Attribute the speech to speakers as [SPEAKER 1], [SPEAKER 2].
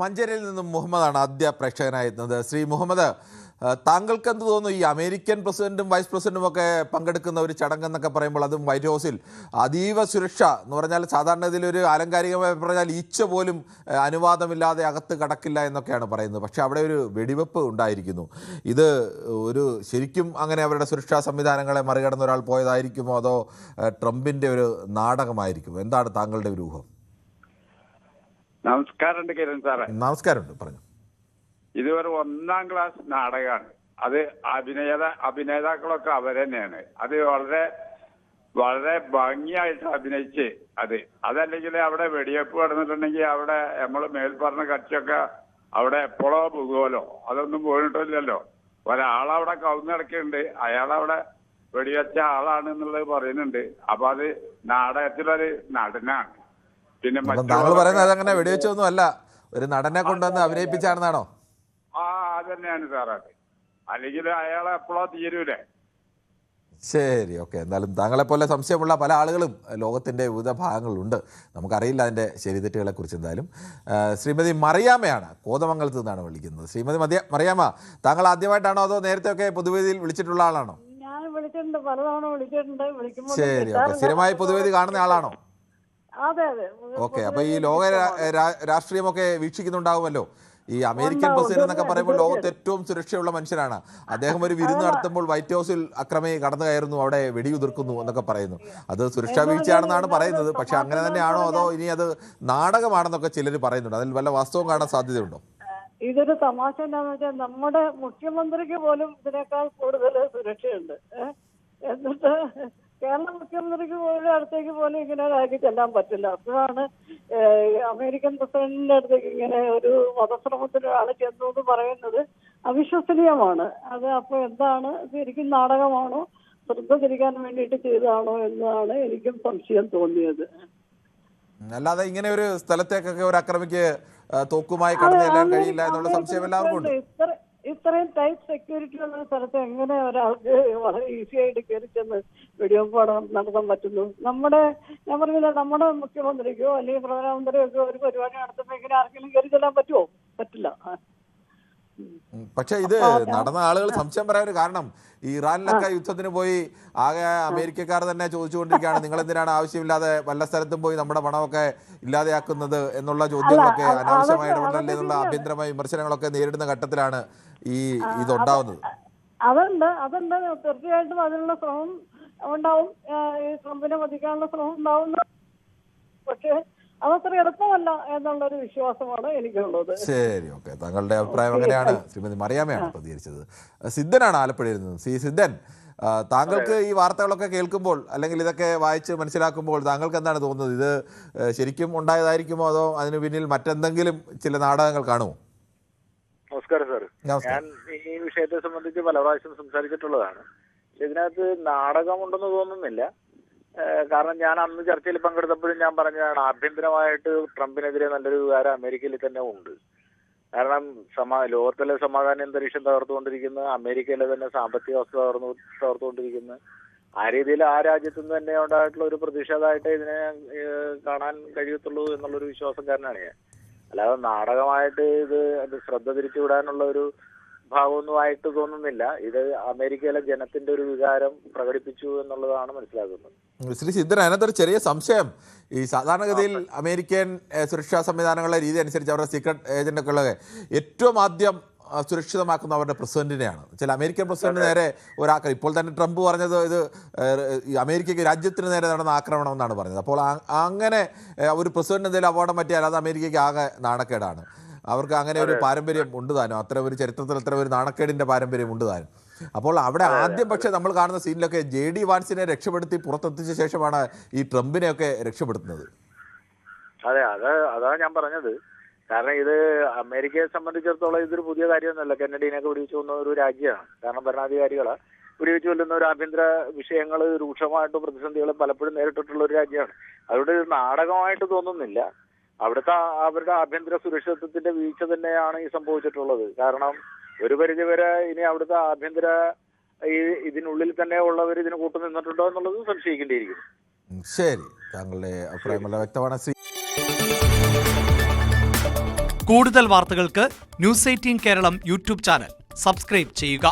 [SPEAKER 1] മഞ്ചേരിയിൽ നിന്നും മുഹമ്മദാണ് ആദ്യ പ്രേക്ഷകനായിരുന്നത്. ശ്രീ മുഹമ്മദ്, താങ്കൾക്ക് എന്ത് തോന്നുന്നു? ഈ അമേരിക്കൻ പ്രസിഡന്റും വൈസ് പ്രസിഡന്റും ഒക്കെ പങ്കെടുക്കുന്ന ഒരു ചടങ്ങെന്നൊക്കെ പറയുമ്പോൾ, അതും വൈറ്റ് ഹൗസിൽ അതീവ സുരക്ഷ എന്ന് പറഞ്ഞാൽ, സാധാരണ ഇതിലൊരു ആലങ്കാരികമായി പറഞ്ഞാൽ ഈച്ച പോലും അനുവാദമില്ലാതെ അകത്ത് കടക്കില്ല എന്നൊക്കെയാണ് പറയുന്നത്. പക്ഷേ അവിടെ ഒരു വെടിവെപ്പ് ഉണ്ടായിരിക്കുന്നു. ഇത് ഒരു ശരിക്കും അങ്ങനെ അവരുടെ സുരക്ഷാ സംവിധാനങ്ങളെ മറികടന്ന ഒരാൾ പോയതായിരിക്കുമോ, അതോ ട്രംപിൻ്റെ ഒരു നാടകമായിരിക്കുമോ? എന്താണ് താങ്കളുടെ ഒരു ഊഹം?
[SPEAKER 2] നമസ്കാരമുണ്ട് കിരൺ സാറേ.
[SPEAKER 1] നമസ്കാരമുണ്ട്, പറഞ്ഞു.
[SPEAKER 2] ഇതൊരു 1ാം ക്ലാസ് നാടകമാണ്. അത് അഭിനേതാക്കളൊക്കെ അവർ തന്നെയാണ്. അത് വളരെ വളരെ ഭംഗിയായിട്ട് അഭിനയിച്ച് അതല്ലെങ്കിൽ അവിടെ വെടിവെപ്പ് നടന്നിട്ടുണ്ടെങ്കിൽ അവിടെ നമ്മൾ മേൽപ്പറഞ്ഞ കക്ഷിയൊക്കെ അവിടെ എപ്പോഴോ പോകുമല്ലോ. അതൊന്നും പോയിട്ടില്ലല്ലോ. ഒരാളവിടെ കവുന്നിടക്കുന്നുണ്ട്, അയാളവിടെ വെടിവെച്ച ആളാണ് എന്നുള്ളത് പറയുന്നുണ്ട്. അപ്പൊ അത് നാടകത്തിലൊരു നടനാണ്. പിന്നെ
[SPEAKER 1] താങ്കൾ പറയുന്നത് അതങ്ങനെ വെടിവെച്ചൊന്നും അല്ല, ഒരു നടനെ കൊണ്ടുവന്ന് അഭിനയിപ്പിച്ചാണെന്നാണോ?
[SPEAKER 2] അതന്നെയാണ് സാർ. അത് അല്ലെങ്കിൽ അയാളെ എപ്പോഴോ തീരൂലേ.
[SPEAKER 1] ശരി, ഓക്കെ. എന്തായാലും താങ്കളെപ്പോലെ സംശയമുള്ള പല ആളുകളും ലോകത്തിൻ്റെ വിവിധ ഭാഗങ്ങളുണ്ട്. നമുക്കറിയില്ല അതിൻ്റെ ശരിതെറ്റുകളെ കുറിച്ച്. എന്തായാലും ശ്രീമതി മറിയാമ്മയാണ്, കോതമംഗലത്ത് നിന്നാണ് വിളിക്കുന്നത്. ശ്രീമതി മറിയാമ്മ, താങ്കൾ ആദ്യമായിട്ടാണോ അതോ നേരത്തെ ഒക്കെ പൊതുവേദിയിൽ വിളിച്ചിട്ടുള്ള ആളാണോ?
[SPEAKER 3] ഞാൻ വിളിച്ചിട്ടുണ്ട്, പലതവണ വിളിച്ചിട്ടുണ്ട്.
[SPEAKER 1] ശരി, ഓക്കെ. സ്ഥിരമായി പൊതുവേദി കാണുന്ന ആളാണോ?
[SPEAKER 3] അതെ അതെ.
[SPEAKER 1] ഓക്കെ. അപ്പൊ ഈ ലോക രാഷ്ട്രീയമൊക്കെ വീക്ഷിക്കുന്നുണ്ടാവുമല്ലോ. ഈ അമേരിക്കൻ പ്രസിഡന്റ് എന്നൊക്കെ പറയുമ്പോൾ ലോകത്ത് ഏറ്റവും സുരക്ഷയുള്ള മനുഷ്യനാണ് അദ്ദേഹം. ഒരു വിരുന്ന് നടത്തുമ്പോൾ വൈറ്റ് ഹൗസിൽ അക്രമി കടന്നു കയറുന്നു, അവിടെ വെടിയുതിർക്കുന്നു എന്നൊക്കെ പറയുന്നു. അത് സുരക്ഷാ വീഴ്ചയാണെന്നാണ് പറയുന്നത്. പക്ഷെ അങ്ങനെ തന്നെയാണോ, അതോ ഇനി അത് നാടകമാണെന്നൊക്കെ ചിലർ പറയുന്നുണ്ട്? അതിൽ വല്ല വാസ്തവം കാണാൻ സാധ്യതയുണ്ടോ?
[SPEAKER 3] ഇതൊരു തമാശ എന്താണെന്ന് വെച്ചാൽ, നമ്മുടെ മുഖ്യമന്ത്രിക്ക് പോലും ഇതിനേക്കാൾ കൂടുതൽ സുരക്ഷയുണ്ട്. എന്നിട്ട് കേരള മുഖ്യമന്ത്രിക്ക് പോലും അടുത്തേക്ക് പോലും ഇങ്ങനെ ഒരാൾക്ക് ചെല്ലാൻ പറ്റില്ല. അപ്പോഴാണ് അമേരിക്കൻ പ്രസിഡന്റിന്റെ അടുത്തേക്ക് ഇങ്ങനെ ഒരു വധശ്രമത്തിന് ഒരാൾ ചെന്നു എന്ന് പറയുന്നത് അവിശ്വസനീയമാണ്. അത് അപ്പൊ എന്താണ്, ശരിക്കും നാടകമാണോ, ശ്രദ്ധ തിരിക്കാൻ വേണ്ടിയിട്ട് ചെയ്തതാണോ എന്നതാണ് എനിക്കും സംശയം തോന്നിയത്.
[SPEAKER 1] അല്ലാതെ ഇങ്ങനെ ഒരു സ്ഥലത്തേക്കൊക്കെ ഒരു അക്രമിക്ക് തോക്കുമായി കടന്നു ചെല്ലാൻ കഴിയില്ല എന്നുള്ള സംശയം എല്ലാവർക്കും ഉണ്ട്.
[SPEAKER 3] ഇത്രയും ടൈറ്റ് സെക്യൂരിറ്റി ഉള്ള സ്ഥലത്ത് എങ്ങനെ ഒരാൾക്ക് വളരെ ഈസി ആയിട്ട് കയറി ചെന്ന് വെടിവെപ്പ് നടത്താൻ പറ്റുന്നു? ഞാൻ പറഞ്ഞില്ല, നമ്മുടെ മുഖ്യമന്ത്രിക്കോ അല്ലെങ്കിൽ പ്രധാനമന്ത്രിയൊക്കെ ഒരു പരിപാടി നടത്തുമ്പോൾ ഇങ്ങനെ ആർക്കെങ്കിലും കയറി ചെല്ലാൻ പറ്റുമോ? പറ്റില്ല.
[SPEAKER 1] പക്ഷെ ഇത് നടന്ന ആളുകൾ സംശയം പറയാൻ ഒരു കാരണം, ഇറാനിലൊക്കെ യുദ്ധത്തിന് പോയി ആകെ അമേരിക്കക്കാർ തന്നെ ചോദിച്ചുകൊണ്ടിരിക്കുകയാണ്, നിങ്ങൾ എന്തിനാണ് ആവശ്യമില്ലാതെ വല്ല സ്ഥലത്തും പോയി നമ്മുടെ പണമൊക്കെ ഇല്ലാതെയാക്കുന്നത് എന്നുള്ള ചോദ്യങ്ങളൊക്കെ, അനാവശ്യമായ ഇടപെടലല്ലേ എന്നുള്ള ആഭ്യന്തരമായ വിമർശനങ്ങളൊക്കെ നേരിടുന്ന ഘട്ടത്തിലാണ് ഇതുണ്ടാവുന്നത്.
[SPEAKER 3] അതുണ്ട് തീർച്ചയായിട്ടും അതിനുള്ള ശ്രമം ഉണ്ടാവും. ഈ ട്രംപിനെ വധിക്കാനുള്ള ശ്രമം ഉണ്ടാവും. പക്ഷേ അതത്ര എളുപ്പമല്ല എന്നുള്ളൊരു വിശ്വാസമാണ് എനിക്കുള്ളത്.
[SPEAKER 1] ശരി, ഓക്കെ. താങ്കളുടെ അഭിപ്രായം അങ്ങനെയാണ്. ശ്രീമതി മറിയാമ്മയാണ് പ്രതികരിച്ചത്. സിദ്ധനാണ് ആലപ്പുഴയിൽ നിന്ന്. സിദ്ധൻ, താങ്കൾക്ക് ഈ വാർത്തകളൊക്കെ കേൾക്കുമ്പോൾ അല്ലെങ്കിൽ ഇതൊക്കെ വായിച്ച് മനസ്സിലാക്കുമ്പോൾ താങ്കൾക്ക് എന്താണ് തോന്നുന്നത്? ഇത് ശരിക്കും ഉണ്ടായതായിരിക്കുമോ, അതോ അതിന് പിന്നിൽ മറ്റെന്തെങ്കിലും ചില നാടകങ്ങൾ കാണുമോ?
[SPEAKER 4] നമസ്കാരം സാർ. ഞാൻ ഈ വിഷയത്തെ സംബന്ധിച്ച് പല പ്രാവശ്യം സംസാരിച്ചിട്ടുള്ളതാണ്. ഇതിനകത്ത് നാടകമുണ്ടെന്ന് തോന്നുന്നില്ല. കാരണം ഞാൻ അന്ന് ചർച്ചയിൽ പങ്കെടുത്തപ്പോഴും ഞാൻ പറഞ്ഞതാണ്, ആഭ്യന്തരമായിട്ട് ട്രംപിനെതിരെ നല്ലൊരു വികാരം അമേരിക്കയിൽ തന്നെ ഉണ്ട്. കാരണം ലോകത്തിലെ സമാധാന അന്തരീക്ഷം തകർത്തുകൊണ്ടിരിക്കുന്ന, അമേരിക്കയിലെ തന്നെ സാമ്പത്തിക അവസ്ഥ തകർത്തുകൊണ്ടിരിക്കുന്ന ആ രീതിയിൽ ആ രാജ്യത്തു നിന്ന് തന്നെ ഉണ്ടായിട്ടുള്ള ഒരു പ്രതിഷേധമായിട്ട് ഇതിനെ കാണാൻ കഴിയത്തുള്ളൂ എന്നുള്ളൊരു വിശ്വാസക്കാരനാണ് ഞാൻ. അല്ലാതെ നാടകമായിട്ട് അത് ശ്രദ്ധ തിരിച്ചുവിടാനുള്ള ഒരു ഭാവമൊന്നുമായിട്ട് തോന്നുന്നില്ല. ഇത് അമേരിക്കയിലെ ജനത്തിന്റെ ഒരു വികാരം പ്രകടിപ്പിച്ചു എന്നുള്ളതാണ് മനസ്സിലാക്കുന്നത്.
[SPEAKER 1] ശ്രീ സിദ്ധൻ, അതിനകത്തൊരു ചെറിയ സംശയം. ഈ സാധാരണഗതിയിൽ അമേരിക്കൻ സുരക്ഷാ സംവിധാനങ്ങളുടെ രീതി അനുസരിച്ച് അവരുടെ സീക്രട്ട് ഏജന്റൊക്കെ ഉള്ളത് ഏറ്റവും ആദ്യം സുരക്ഷിതമാക്കുന്ന അവരുടെ പ്രസിഡന്റിനെയാണ്. ചില അമേരിക്കൻ പ്രസിഡന്റ് നേരെ ഒരാക്രമണം, ഇപ്പോൾ തന്നെ ട്രംപ് പറഞ്ഞത് ഇത് അമേരിക്കയ്ക്ക് രാജ്യത്തിന് നേരെ നടന്ന ആക്രമണം എന്നാണ് പറഞ്ഞത്. അപ്പോൾ അങ്ങനെ ഒരു പ്രസിഡന്റ് എന്തെങ്കിലും അപകടം പറ്റിയാൽ അത് അമേരിക്കയ്ക്ക് ആകെ നാണക്കേടാണ്. അവർക്ക് അങ്ങനെ ഒരു പാരമ്പര്യം ഉണ്ട് താനും, അത്ര ഒരു ചരിത്രത്തിൽ അത്ര ഒരു നാണക്കേടിന്റെ പാരമ്പര്യം ഉണ്ട് താനും. അപ്പോൾ അവിടെ ആദ്യം പക്ഷേ നമ്മൾ കാണുന്ന സീനിലൊക്കെ JD വാൻസിനെ രക്ഷപ്പെടുത്തി പുറത്തെത്തിച്ച ശേഷമാണ് ഈ ട്രംപിനെയൊക്കെ രക്ഷപ്പെടുത്തുന്നത്.
[SPEAKER 4] അതെ, അതാണ് ഞാൻ പറഞ്ഞത്. കാരണം ഇത് അമേരിക്കയെ സംബന്ധിച്ചിടത്തോളം ഇതൊരു പുതിയ കാര്യമൊന്നുമല്ല. കെന്നഡീനെയൊക്കെ വെടിവെച്ചു കൊന്ന ഒരു രാജ്യമാണ്. കാരണം ഭരണാധികാരികളെ വെടിവെച്ചു കൊല്ലുന്ന ഒരു ആഭ്യന്തര വിഷയങ്ങൾ, രൂക്ഷമായിട്ടും പ്രതിസന്ധികൾ പലപ്പോഴും നേരിട്ടിട്ടുള്ള ഒരു രാജ്യമാണ്. അതുകൊണ്ട് ഇത് നാടകമായിട്ട് തോന്നുന്നില്ല. അവരുടെ ആഭ്യന്തര സുരക്ഷിതത്വത്തിന്റെ വീഴ്ച തന്നെയാണ് ഈ സംഭവിച്ചിട്ടുള്ളത്. കാരണം ഒരു പരിധിവരെ ഇനി അവിടുത്തെ ആഭ്യന്തര ഇതിനുള്ളിൽ തന്നെ ഉള്ളവർ ഇതിന് കൂട്ടുനിന്നിട്ടുണ്ടോ എന്നുള്ളത് സംശയിക്കേണ്ടിയിരിക്കുന്നു.
[SPEAKER 1] ശരി, താങ്കളുടെ അഭിപ്രായം വളരെ വ്യക്തമാണ്.
[SPEAKER 5] കൂടുതൽ വാർത്തകൾക്ക് news 18 Keralam YouTube channel subscribe ചെയ്യുക.